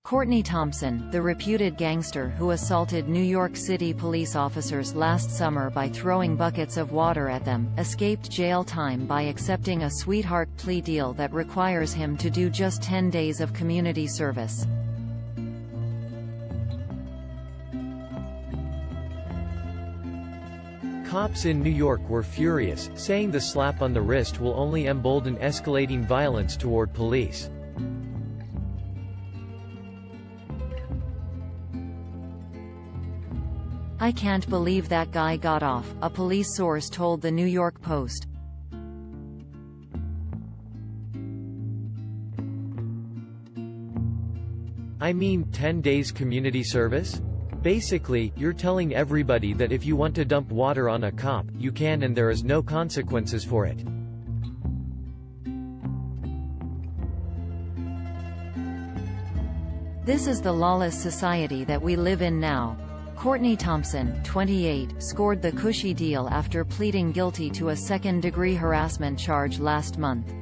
Courtney Thompson, the reputed gangster who assaulted New York City police officers last summer by throwing buckets of water at them, escaped jail time by accepting a sweetheart plea deal that requires him to do just 10 days of community service. Cops in New York were furious, saying the slap on the wrist will only embolden escalating violence toward police. "I can't believe that guy got off," a police source told the New York Post. I mean, 10 days community service? Basically, you're telling everybody that if you want to dump water on a cop, you can and there is no consequences for it. This is the lawless society that we live in now. Courtney Thompson, 28, scored the cushy deal after pleading guilty to a second-degree harassment charge last month.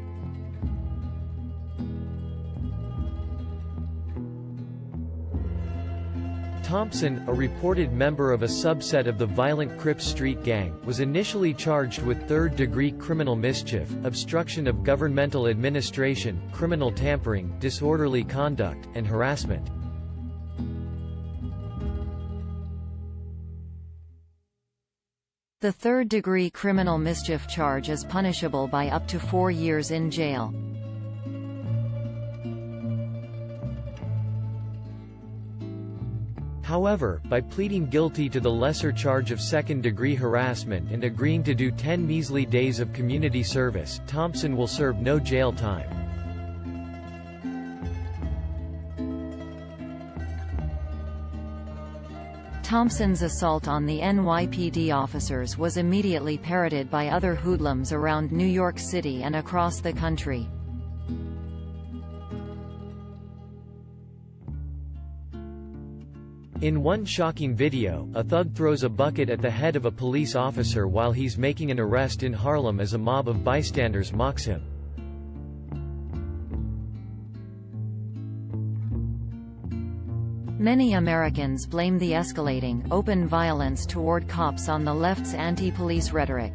Thompson, a reported member of a subset of the violent Crips street gang, was initially charged with third-degree criminal mischief, obstruction of governmental administration, criminal tampering, disorderly conduct, and harassment. The third-degree criminal mischief charge is punishable by up to 4 years in jail. However, by pleading guilty to the lesser charge of second-degree harassment and agreeing to do 10 measly days of community service, Thompson will serve no jail time. Thompson's assault on the NYPD officers was immediately parroted by other hoodlums around New York City and across the country. In one shocking video, a thug throws a bucket at the head of a police officer while he's making an arrest in Harlem as a mob of bystanders mocks him. Many Americans blame the escalating, open violence toward cops on the left's anti-police rhetoric.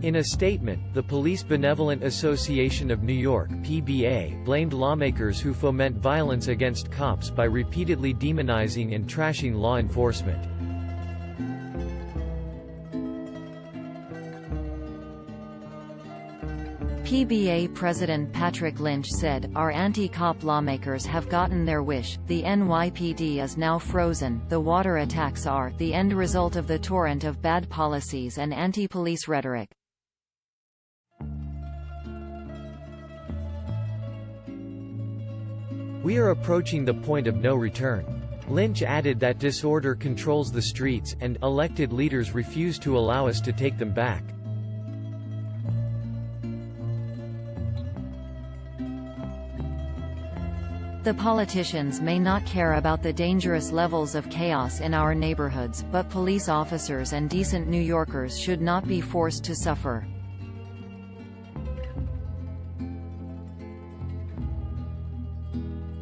In a statement, the Police Benevolent Association of New York (PBA) blamed lawmakers who foment violence against cops by repeatedly demonizing and trashing law enforcement. PBA President Patrick Lynch said, "Our anti-cop lawmakers have gotten their wish, the NYPD is now frozen, the water attacks are the end result of the torrent of bad policies and anti-police rhetoric." We are approaching the point of no return. Lynch added that disorder controls the streets, and elected leaders refuse to allow us to take them back. The politicians may not care about the dangerous levels of chaos in our neighborhoods, but police officers and decent New Yorkers should not be forced to suffer.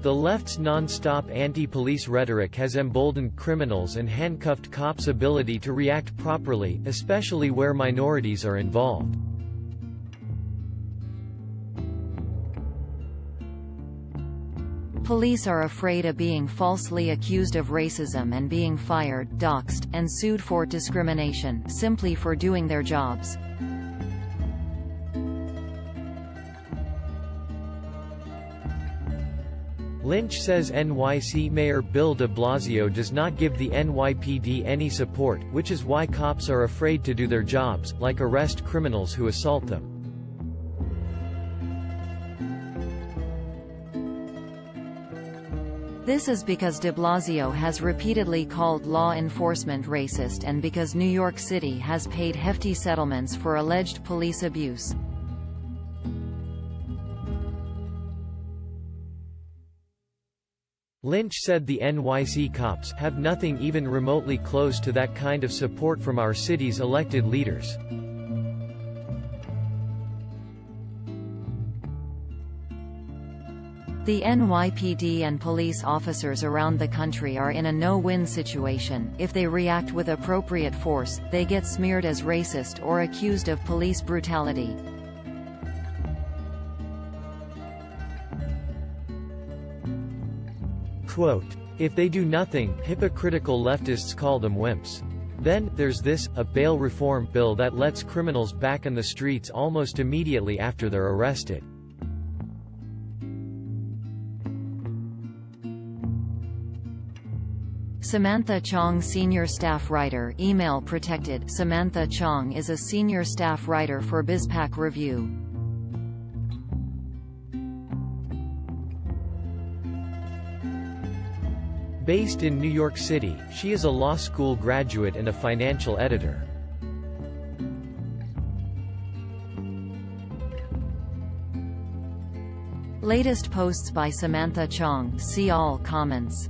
The left's non-stop anti-police rhetoric has emboldened criminals and handcuffed cops' ability to react properly, especially where minorities are involved. Police are afraid of being falsely accused of racism and being fired, doxxed, and sued for discrimination, simply for doing their jobs. Lynch says NYC Mayor Bill de Blasio does not give the NYPD any support, which is why cops are afraid to do their jobs, like arrest criminals who assault them. This is because de Blasio has repeatedly called law enforcement racist and because New York City has paid hefty settlements for alleged police abuse. Lynch said the NYC cops have nothing even remotely close to that kind of support from our city's elected leaders. The NYPD and police officers around the country are in a no-win situation. If they react with appropriate force, they get smeared as racist or accused of police brutality. Quote, "If they do nothing, hypocritical leftists call them wimps. Then, there's this, a bail reform bill that lets criminals back in the streets almost immediately after they're arrested." Samantha Chong, senior staff writer, email protected. Samantha Chong is a senior staff writer for BizPac Review. Based in New York City, she is a law school graduate and a financial editor. Latest posts by Samantha Chong. See all comments.